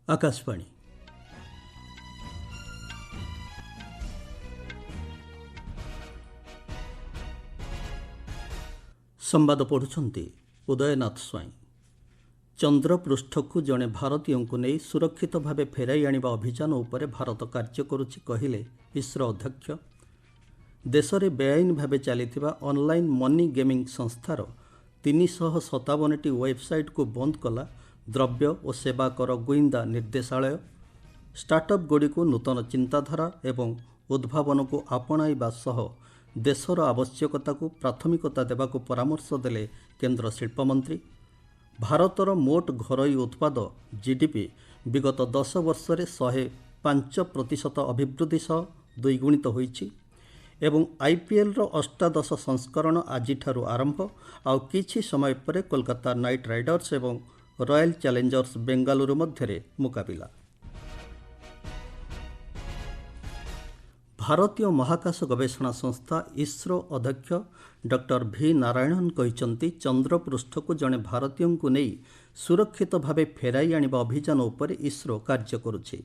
आकाशवाणी संवाद पढ़ुछंती उदयनाथ स्वाई। चंद्रपृष्ठକୁ जड़े भारतीयों को नहीं सुरक्षित भाव फेराई आनिबा अभियान उपरे भारत कार्य करुछि कहिले इसरो अध्यक्ष। देश में बेआईन भाव चली ऑनलाइन मनी गेमिंग संस्थार 357टी वेबसाइट को बंद कला द्रव्य और सेवा कर गुइंदा निर्देशालय। स्टार्टअप गुड़ी को नूतन चिंताधारा एवं उद्भावन को आपणाइबा सह देशर आवश्यकता को प्राथमिकता देवाक परामर्श देले केंद्र शिल्पमंत्री। भारतर मोट घरोई उत्पाद जीडीपी विगत 10 वर्ष 105% अभिवृद्धि सह द्विगुणित होइछि एवं आईपीएल अष्टादश संस्करण आज आरंभ आउ किछि समय पर कोलकाता नाइट राइडर्स एवं रॉयल चैलेंजर्स बेंगालुरु मध्य मुकाबिला। भारतीय महाकाश गवेषणा संस्था इसरो अध्यक्ष डॉक्टर वी नारायणन कहिसंती चंद्रपृष्ठ को जड़े भारतीयों को नहीं सुरक्षित भाव फेराई आनिबा अभियान उपरे इसरो कार्य करुछि।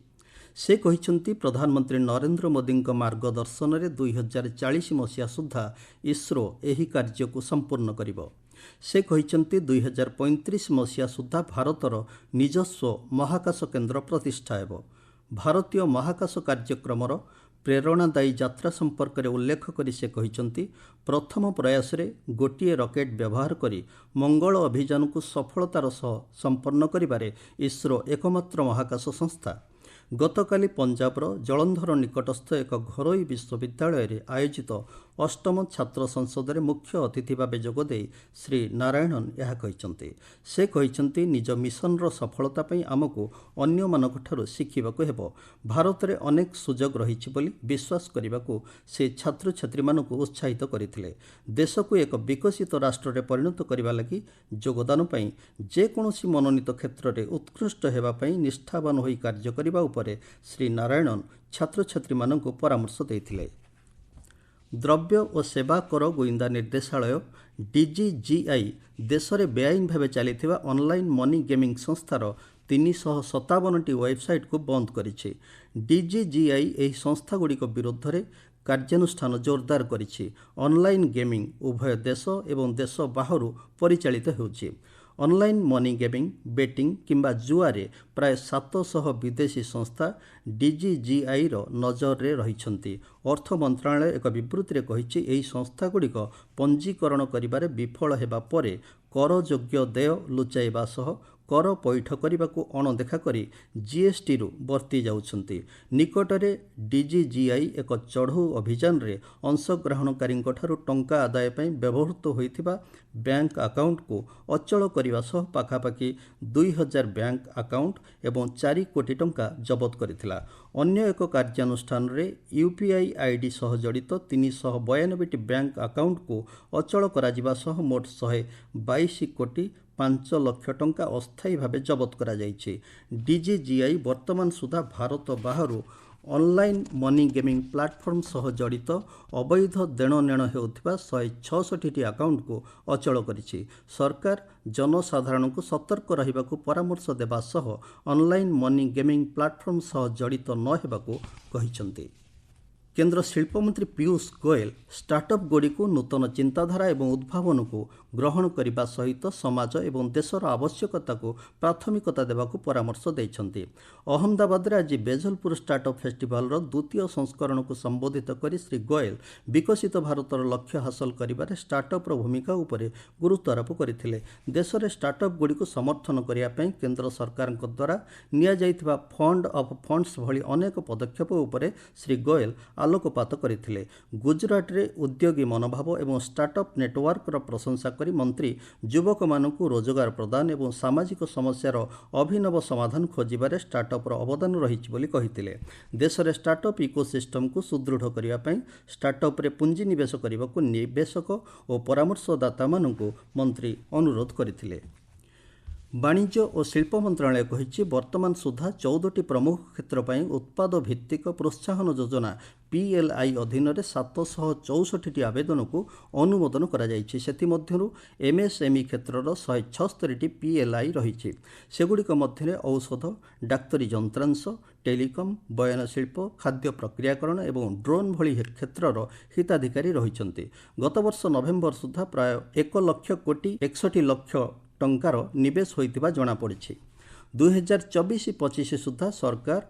से कहिसंती प्रधानमंत्री नरेंद्र मोदी मार्गदर्शन में 2040 मसीहा सुधा इसरो एही कार्य को संपूर्ण करिबो। से कहिसंती 2035 मसीहा सुधा भारतर निजस्व महाकाश केंद्र प्रतिष्ठा हेबो। भारतीय महाकाश कार्यक्रमर प्रेरणादायी यात्रा संपर्क में उल्लेख करी से कहिसंती प्रथम प्रयास रे गोटिए रॉकेट व्यवहार करी मंगल अभियान को सफलतार सह संपन्न करिबारे इसरो एकमात्र महाकाश संस्था। गतकाली पंजाबर जलंधर निकटस्थ एक घरोई विश्वविद्यालय रे आयोजित अष्टम छात्र संसद रे मुख्य अतिथि भाव जोगदे श्री नारायणन यह कहिसंती। से कहिसंती निज मिशन रो सफलता पई आमको अन्य मानक ठारू शिखिबाको हेबो। भारत रे अनेक सुजोग रहिछि बोली विश्वास करिबाको से छात्र छात्री मानक उत्साहित करथिले। देश को एक विकसित राष्ट्र रे परिणत करिबा लागि योगदान पई जे कोनोसी मनोनीत क्षेत्र रे उत्कृष्ट हेबा पई निष्ठावान होई कार्य करिबा उपरे श्री नारायणन छात्र छात्री मानक परामर्श देथिले। द्रव्य और सेवा कर गुइंदा निर्देशालय डीजीजीआई देश में बेआईन भाव चली ऑनलाइन मनी गेमिंग संस्थार 357टी वेबसाइट को बंद करिछि। डीजीजीआई एही संस्थागुड़िक विरुद्ध रे कार्यानुष्ठान जोरदार करिछि। ऑनलाइन गेमिंग उभय देश एवं देश बाहर परिचालित होउछि। ऑनलाइन मनी गेमिंग बेटिंग किंबा जुआरे प्राय 700 विदेशी संस्था डीजीजीआई नजर रे रहिछंती। अर्थ मंत्रालय एक विबृत्ति रे कहिछि एही संस्थागुड़िक पंजीकरण करिबारे विफल हेबा परे कर योग्य देय लुचाइबा सह कर पैठ करने अणदेखा करी जीएसटी रु बर्ती जाउछंती। निकटरे डीजीजीआई एक चढ़ऊ अभियान रे अंशग्रहणकारी टंका आदाय पई व्यवहृत होइथिबा बैंक अकाउंट को अचल करने सह पाखापाखि 2000 बैंक अकाउंट एवं 4 कोटी टंका जबत करथिला। अन्य एक कार्यानुष्ठान रे यूपीआई आईडी सह जड़ित 392टी बैंक अकाउंट को अचल करा सह मोट 122 कोटी 5 लाख टंका अस्थायी भाव जबत करा जाइछि। डीजीजीआई वर्तमान सुधा भारत बाहर ऑनलाइन मनी गेमिंग प्लाटफॉर्म सह जड़ित अवैध देणनेण हेउथिबा 166टी अकाउंट को अचल करिछि। सरकार जनसाधारण को सतर्क रहिबाकू परामर्श देबा सह ऑनलाइन मनी गेमिंग प्लाटफॉर्म सह जड़ित न हेबाकू कहिसंती। केंद्र शिल्पमंत्री पीयूष गोयल स्टार्टअप गुड़ी को नूतन चिंताधारा एवं उद्भावन को ग्रहण करने सहित समाज एवं देशर आवश्यकता को प्राथमिकता देवाकू परामर्श देइछंती। अहमदाबाद आज बेजलपुर स्टार्टअप फेस्टिवल द्वितीय संस्करण को संबोधित करी श्री गोयल विकसित भारतर लक्ष्य हासिल करिबारे स्टार्टअप भूमिका उपरे गुरुत्व आरोप करथिले। देश में स्टार्टअप गुड़ी को समर्थन करिया पई केंद्र सरकार द्वारा निया जाइथिबा फंड ऑफ फंड्स भली अनेक पदक्षेप उपरे श्री गोयल आलोकपात करथिले। गुजरात रे उद्योगी मनोभाव एवं स्टार्टअप नेटवर्क प्रशंसा करी मंत्री युवक मानकु रोजगार प्रदान एवं सामाजिक समस्यार अभिनव समाधान खोजिबारे स्टार्टअपर अवदान रहिछि बोली कहिथिले। देश रे स्टार्टअप इकोसिस्टम को सुदृढ़ करिया पई स्टार्टअप रे पुंजी निवेश करबाकू निवेशक और परामर्शदाता मानकु मंत्री अनुरोध करथिले। ବାଣିଜ୍ୟ ଓ ଶିଳ୍ପ ମନ୍ତ୍ରଣାଳୟ କହିଛି ବର୍ତ୍ତମାନ ସୁଦ୍ଧା 14ଟି ପ୍ରମୁଖ କ୍ଷେତ୍ର ପାଇଁ ଉତ୍ପାଦ ଭିତ୍ତିକ ପ୍ରୋତ୍ସାହନ ଯୋଜନା PLI ଅଧୀନରେ 764ଟି ଆବେଦନକୁ ଅନୁମୋଦନ କରାଯାଇଛି। ସେଥିମଧ୍ୟରୁ MSME କ୍ଷେତ୍ରର 176ଟି PLI ରହିଛି। ସେଗୁଡ଼ିକ ମଧ୍ୟରେ ଔଷଧ, ଡାକ୍ତରୀ ଯନ୍ତ୍ରାଂଶ, ଟେଲିକମ୍, ବୟନଶିଳ୍ପ, ଖାଦ୍ୟ ପ୍ରକ୍ରିୟାକରଣ ଏବଂ ଡ୍ରୋନ୍ ଭଳି କ୍ଷେତ୍ରର ହିତାଧିକାରୀ ରହିଛନ୍ତି। ଗତବର୍ଷ ନଭେମ୍ବର ସୁଦ୍ଧା ପ୍ରାୟ 1,61 ଲକ୍ଷ ଟଙ୍କାର ନିବେଶ ହୋଇଥିବା ଜଣାପଡ଼ିଛି। 2024-25 ସୁଦ୍ଧା ସରକାର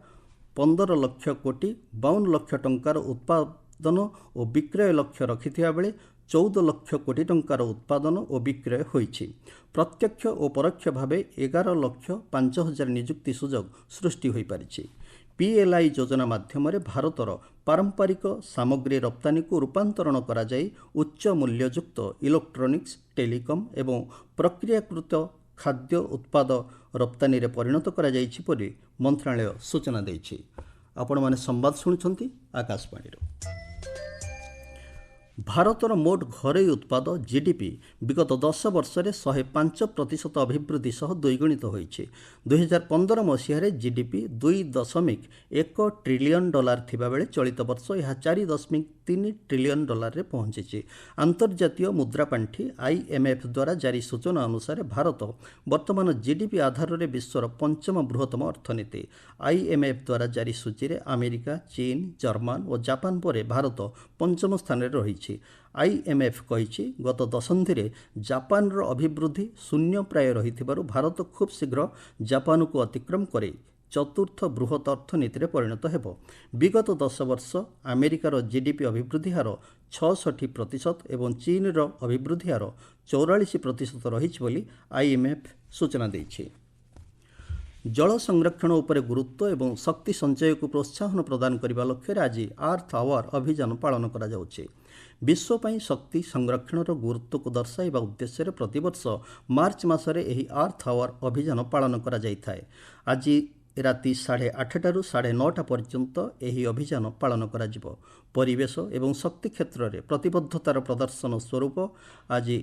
15 ଲକ୍ଷ କୋଟି 52 ଲକ୍ଷ ଟଙ୍କାର ଉତ୍ପାଦନ ଓ ବିକ୍ରୟ ଲକ୍ଷ୍ୟ ରଖିଥିବା ବେଳେ 14 ଲକ୍ଷ କୋଟି ଟଙ୍କାର ଉତ୍ପାଦନ ଓ ବିକ୍ରୟ ହୋଇଛି। ପ୍ରତ୍ୟକ୍ଷ ଓ ପରୋକ୍ଷ ଭାବେ 11 ଲକ୍ଷ 5 ହଜାର ନିଯୁକ୍ତି ସୁଯୋଗ ସୃଷ୍ଟି ହୋଇପାରିଛି। PLI ଯୋଜନା ମାଧ୍ୟମରେ ଭାରତର ପାରମ୍ପରିକ ସାମଗ୍ରୀ ରପ୍ତାନୀକୁ ରୂପାନ୍ତରଣ କରାଯାଇ ଉଚ୍ଚ ମୂଲ୍ୟଯୁକ୍ତ ଇଲେକ୍ଟ୍ରୋନିକ୍ସ, ଟେଲିକମ୍ ଏବଂ ପ୍ରକ୍ରିୟାକୃତ ଖାଦ୍ୟ ଉତ୍ପାଦ ରପ୍ତାନୀରେ ପରିଣତ କରାଯାଇଛି ବୋଲି ମନ୍ତ୍ରଣାଳୟ ସୂଚନା ଦେଇଛି। ଆପଣମାନେ ସମ୍ବାଦ ଶୁଣୁଛନ୍ତି ଆକାଶବାଣୀରୁ। ଭାରତର ମୋଟ ଘରୋଇ ଉତ୍ପାଦ GDP ବିଗତ 10 ବର୍ଷରେ 105% ଅଭିବୃଦ୍ଧି ସହ ଦ୍ୱିଗୁଣିତ ହୋଇଛି। 2015 ମସିହାରେ GDP $2.1 ଟ୍ରିଲିୟନ ଥିବାବେଳେ ଚଳିତ ବର୍ଷ ଏହା $4.3 ଟ୍ରିଲିୟନରେ ପହଞ୍ଚିଛି। ଆନ୍ତର୍ଜାତୀୟ ମୁଦ୍ରାପାଣ୍ଠି IMF ଦ୍ୱାରା ଜାରି ସୂଚନା ଅନୁସାରେ ଭାରତ ବର୍ତ୍ତମାନ GDP ଆଧାରରେ ବିଶ୍ୱର ପଞ୍ଚମ ବୃହତ୍ତମ ଅର୍ଥନୀତି। IMF ଦ୍ୱାରା ଜାରି ସୂଚୀରେ ଆମେରିକା, ଚୀନ, ଜର୍ମାନ ଓ ଜାପାନ ପରେ ଭାରତ ପଞ୍ଚମ ସ୍ଥାନରେ ରହିଛି। IMF କହିଛି ଗତ ଦଶନ୍ଧିରେ ଜାପାନର ଅଭିବୃଦ୍ଧି ଶୂନ୍ୟ ପ୍ରାୟ ରହିଥିବାରୁ ଭାରତ ଖୁବ୍ ଶୀଘ୍ର ଜାପାନକୁ ଅତିକ୍ରମ କରି ଚତୁର୍ଥ ବୃହତ ଅର୍ଥନୀତିରେ ପରିଣତ ହେବ। ବିଗତ 10 ବର୍ଷ ଆମେରିକାର GDP ଅଭିବୃଦ୍ଧି ହାର 66% ଏବଂ ଚୀନର ଅଭିବୃଦ୍ଧି ହାର 44% ରହିଛି ବୋଲି IMF ସୂଚନା ଦେଇଛି। ଜଳ ସଂରକ୍ଷଣ ଉପରେ ଗୁରୁତ୍ୱ ଏବଂ ଶକ୍ତି ସଞ୍ଚୟକୁ ପ୍ରୋତ୍ସାହନ ପ୍ରଦାନ କରିବା ଲକ୍ଷ୍ୟରେ ଆଜି ଆର୍ଥ ଆୱାର ଅଭିଯାନ ପାଳନ କରାଯାଉଛି। ବିଶ୍ୱ ପାଇଁ ଶକ୍ତି ସଂରକ୍ଷଣର ଗୁରୁତ୍ୱକୁ ଦର୍ଶାଇବା ଉଦ୍ଦେଶ୍ୟରେ ପ୍ରତିବର୍ଷ ମାର୍ଚ୍ଚ ମାସରେ ଏହି ଆର୍ଥ ଆୱାର ଅଭିଯାନ ପାଳନ କରାଯାଇଥାଏ। ଆଜି ରାତି 8:30ରୁ 9:30 ପର୍ଯ୍ୟନ୍ତ ଏହି ଅଭିଯାନ ପାଳନ କରାଯିବ। ପରିବେଶ ଏବଂ ଶକ୍ତି କ୍ଷେତ୍ରରେ ପ୍ରତିବଦ୍ଧତାର ପ୍ରଦର୍ଶନ ସ୍ୱରୂପ ଆଜି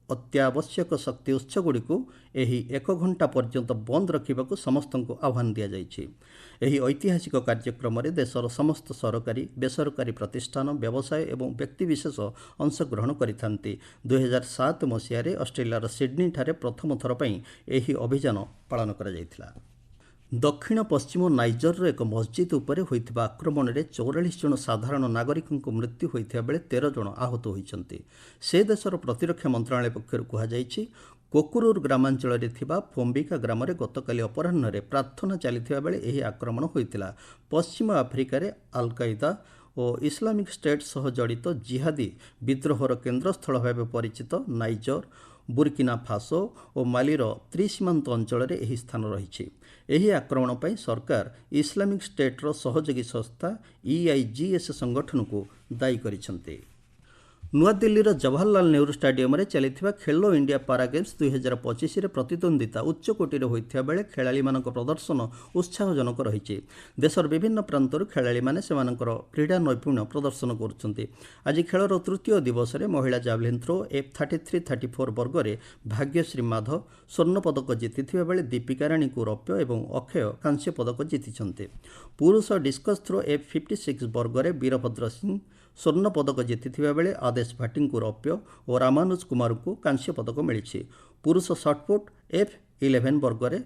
ଅତ୍ୟାବଶ୍ୟକ ଶକ୍ତି ଉତ୍ସଗୁଡ଼ିକୁ ଏହି 1 ଘଣ୍ଟା ପର୍ଯ୍ୟନ୍ତ ବନ୍ଦ ରଖିବାକୁ ସମସ୍ତଙ୍କୁ ଆହ୍ୱାନ ଦିଆଯାଇଛି। ଏହି ଐତିହାସିକ କାର୍ଯ୍ୟକ୍ରମରେ ଦେଶର ସମସ୍ତ ସରକାରୀ, ବେସରକାରୀ ପ୍ରତିଷ୍ଠାନ, ବ୍ୟବସାୟ ଏବଂ ବ୍ୟକ୍ତିବିଶେଷ ଅଂଶଗ୍ରହଣ କରିଥାନ୍ତି। 2007 ମସିହାରେ ଅଷ୍ଟ୍ରେଲିଆର ସିଡ୍ନୀଠାରେ ପ୍ରଥମ ଥର ପାଇଁ ଏହି ଅଭିଯାନ ପାଳନ କରାଯାଇଥିଲା। ଦକ୍ଷିଣ ପଶ୍ଚିମ ନାଇଜରର ଏକ ମସଜିଦ ଉପରେ ହୋଇଥିବା ଆକ୍ରମଣରେ 44 ଜଣ ସାଧାରଣ ନାଗରିକଙ୍କ ମୃତ୍ୟୁ ହୋଇଥିବା ବେଳେ 13 ଜଣ ଆହତ ହୋଇଛନ୍ତି। ସେ ଦେଶର ପ୍ରତିରକ୍ଷା ମନ୍ତ୍ରଣାଳୟ ପକ୍ଷରୁ କୁହାଯାଇଛି, କୋକୁରୁର ଗ୍ରାମାଞ୍ଚଳରେ ଥିବା ଫୋମ୍ବିକା ଗ୍ରାମରେ ଗତକାଲି ଅପରାହ୍ନରେ ପ୍ରାର୍ଥନା ଚାଲିଥିବା ବେଳେ ଏହି ଆକ୍ରମଣ ହୋଇଥିଲା। ପଶ୍ଚିମ ଆଫ୍ରିକାରେ ଆଲ୍-କାଏଦା ଓ ଇସଲାମିକ ଷ୍ଟେଟ୍ ସହ ଜଡ଼ିତ ଜିହାଦୀ ବିଦ୍ରୋହର କେନ୍ଦ୍ରସ୍ଥଳ ଭାବେ ପରିଚିତ ନାଇଜର, ବୁର୍କିନା ଫାସୋ ଓ ମାଲିର ତ୍ରିସୀମାନ୍ତ ଅଞ୍ଚଳରେ ଏହି ସ୍ଥାନ ରହିଛି। ଏହି ଆକ୍ରମଣ ପାଇଁ ସରକାର ଇସଲାମିକ ଷ୍ଟେଟ୍ର ସହଯୋଗୀ ସଂସ୍ଥା EIGS ସଂଗଠନକୁ ଦାୟୀ କରିଛନ୍ତି। ନୂଆଦିଲ୍ଲୀର ଜବାହରଲାଲ ନେହେରୁ ଷ୍ଟାଡିୟମରେ ଚାଲିଥିବା ଖେଲୋ ଇଣ୍ଡିଆ ପାରା ଗେମ୍ସ 2025ରେ ପ୍ରତିଦ୍ୱନ୍ଦ୍ୱିତା ଉଚ୍ଚକୋଟୀରେ ହୋଇଥିବା ବେଳେ ଖେଳାଳିମାନଙ୍କ ପ୍ରଦର୍ଶନ ଉତ୍ସାହଜନକ ରହିଛି। ଦେଶର ବିଭିନ୍ନ ପ୍ରାନ୍ତରୁ ଖେଳାଳିମାନେ ସେମାନଙ୍କର କ୍ରୀଡ଼ା ନୈପୁଣ୍ୟ ପ୍ରଦର୍ଶନ କରୁଛନ୍ତି। ଆଜି ଖେଳର ତୃତୀୟ ଦିବସରେ ମହିଳା ଜାଭଲିନ୍ ଥ୍ରୋ F33-34 ବର୍ଗରେ ଭାଗ୍ୟଶ୍ରୀ ମାଧବ ସ୍ୱର୍ଣ୍ଣପଦକ ଜିତିଥିବା ବେଳେ ଦୀପିକା ରାଣୀଙ୍କୁ ରୌପ୍ୟ ଏବଂ ଅକ୍ଷୟ କାଂସ୍ୟ ପଦକ ଜିତିଛନ୍ତି। ପୁରୁଷ ଡିସ୍କସ୍ ଥ୍ରୋ F56 ବର୍ଗରେ ବୀରଭଦ୍ର ସିଂ ସ୍ୱର୍ଣ୍ଣ ପଦକ ଜିତିଥିବା ବେଳେ ଆଦେଶ ଭାଟିଙ୍କୁ ରୌପ୍ୟ ଓ ରାମାନୁଜ କୁମାରଙ୍କୁ କାଂସ୍ୟ ପଦକ ମିଳିଛି। ପୁରୁଷ ସଟ୍ପୁଟ୍ F11 ବର୍ଗରେ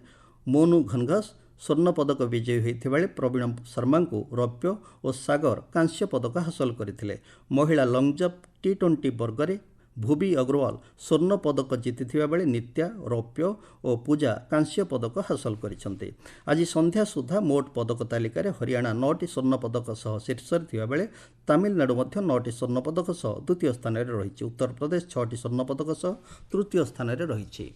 ମୋନୁ ଘନଘସ ସ୍ୱର୍ଣ୍ଣ ପଦକ ବିଜୟୀ ହୋଇଥିବା ବେଳେ ପ୍ରବୀଣ ଶର୍ମାଙ୍କୁ ରୌପ୍ୟ ଓ ସାଗର କାଂସ୍ୟ ପଦକ ହାସଲ କରିଥିଲେ। ମହିଳା ଲଙ୍ଗଜମ୍ପ T20 ବର୍ଗରେ ଭୁବି ଅଗ୍ରୱାଲ ସ୍ୱର୍ଣ୍ଣ ପଦକ ଜିତିଥିବା ବେଳେ ନିତ୍ୟା ରୌପ୍ୟ ଓ ପୂଜା କାଂସ୍ୟ ପଦକ ହାସଲ କରିଛନ୍ତି। ଆଜି ସନ୍ଧ୍ୟା ସୁଦ୍ଧା ମୋଟ ପଦକ ତାଲିକାରେ ହରିୟାଣା 9ଟି ସ୍ୱର୍ଣ୍ଣ ପଦକ ସହ ଶୀର୍ଷରେ ଥିବାବେଳେ ତାମିଲନାଡୁ ମଧ୍ୟ 9ଟି ସ୍ୱର୍ଣ୍ଣ ପଦକ ସହ ଦ୍ୱିତୀୟ ସ୍ଥାନରେ ରହିଛି। ଉତ୍ତରପ୍ରଦେଶ 6ଟି ସ୍ୱର୍ଣ୍ଣ ପଦକ ସହ ତୃତୀୟ ସ୍ଥାନରେ ରହିଛି।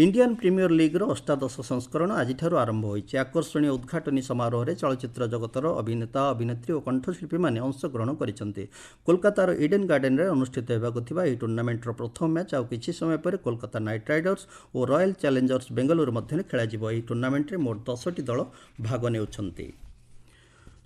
ଇଣ୍ଡିଆନ୍ ପ୍ରିମିୟର ଲିଗ୍ର ଅଷ୍ଟାଦଶ ସଂସ୍କରଣ ଆଜିଠାରୁ ଆରମ୍ଭ ହୋଇଛି। ଆକର୍ଷଣୀୟ ଉଦ୍ଘାଟନୀ ସମାରୋହରେ ଚଳଚ୍ଚିତ୍ର ଜଗତର ଅଭିନେତା, ଅଭିନେତ୍ରୀ ଓ କଣ୍ଠଶିଳ୍ପୀମାନେ ଅଂଶଗ୍ରହଣ କରିଛନ୍ତି। କୋଲକାତାର ଇଡେନ୍ ଗାର୍ଡେନରେ ଅନୁଷ୍ଠିତ ହେବାକୁ ଥିବା ଏହି ଟୁର୍ଣ୍ଣାମେଣ୍ଟର ପ୍ରଥମ ମ୍ୟାଚ୍ ଆଉ କିଛି ସମୟ ପରେ କୋଲକାତା ନାଇଟ୍ ରାଇଡର୍ସ ଓ ରୟାଲ ଚ୍ୟାଲେଞ୍ଜର୍ସ ବେଙ୍ଗାଲୁରୁ ମଧ୍ୟରେ ଖେଳାଯିବ। ଏହି ଟୁର୍ଣ୍ଣାମେଣ୍ଟରେ ମୋଟ 10ଟି ଦଳ ଭାଗ ନେଉଛନ୍ତି।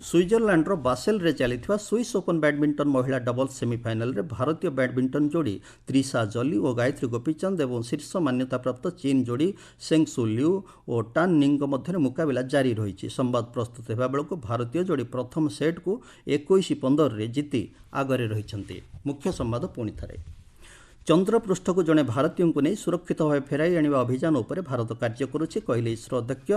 ସୁଇଜରଲ୍ୟାଣ୍ଡର ବାସେଲରେ ଚାଲିଥିବା ସ୍ୱିସ୍ ଓପନ୍ ବ୍ୟାଡମିଣ୍ଟନ ମହିଳା ଡବଲ୍ସ ସେମିଫାଇନାଲରେ ଭାରତୀୟ ବ୍ୟାଡମିଣ୍ଟନ ଯୋଡ଼ି ତ୍ରିଶା ଜଲି ଓ ଗାୟତ୍ରୀ ଗୋପୀଚନ୍ଦ ଏବଂ ଶୀର୍ଷ ମାନ୍ୟତାପ୍ରାପ୍ତ ଚୀନ୍ ଯୋଡ଼ି ସେଙ୍ଗସୁ ଲିଉ ଓ ଟାନ୍ ନିଙ୍କ ମଧ୍ୟରେ ମୁକାବିଲା ଜାରି ରହିଛି। ସମ୍ବାଦ ପ୍ରସ୍ତୁତ ହେବା ବେଳକୁ ଭାରତୀୟ ଯୋଡ଼ି ପ୍ରଥମ ସେଟ୍କୁ 21-15ରେ ଜିତି ଆଗରେ ରହିଛନ୍ତି। ମୁଖ୍ୟ ସମ୍ବାଦ ପୁଣି ଥରେ। ଚନ୍ଦ୍ରପୃଷ୍ଠକୁ ଜଣେ ଭାରତୀୟଙ୍କୁ ନେଇ ସୁରକ୍ଷିତ ଭାବେ ଫେରାଇ ଆଣିବା ଅଭିଯାନ ଉପରେ ଭାରତ କାର୍ଯ୍ୟ କରୁଛି କହିଲେ ଇସ୍ରୋ ଅଧ୍ୟକ୍ଷ।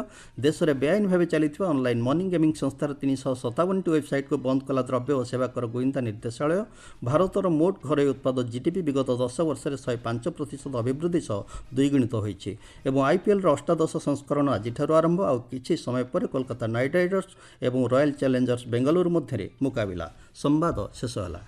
ଦେଶରେ ବେଆଇନ ଭାବେ ଚାଲିଥିବା ଅନଲାଇନ୍ ମନି ଗେମିଂ ସଂସ୍ଥାର 357ଟି ୱେବସାଇଟ୍କୁ ବନ୍ଦ କଲା ଦ୍ରବ୍ୟ ଓ ସେବାକର ଗୁଇନ୍ଦା ନିର୍ଦ୍ଦେଶାଳୟ। ଭାରତର ମୋଟ ଘରୋଇ ଉତ୍ପାଦ ଜିଡିପି ବିଗତ 10 ବର୍ଷରେ 105% ଅଭିବୃଦ୍ଧି ସହ ଦ୍ୱିଗୁଣିତ ହୋଇଛି। ଏବଂ ଆଇପିଏଲ୍ର ଅଷ୍ଟାଦଶ ସଂସ୍କରଣ ଆଜିଠାରୁ ଆରମ୍ଭ। ଆଉ କିଛି ସମୟ ପରେ କୋଲକାତା ନାଇଟ୍ ରାଇଡର୍ସ ଏବଂ ରୟାଲ ଚ୍ୟାଲେଞ୍ଜର୍ସ ବେଙ୍ଗାଲୁରୁ ମଧ୍ୟରେ ମୁକାବିଲା। ସମ୍ବାଦ ଶେଷ ହେଲା।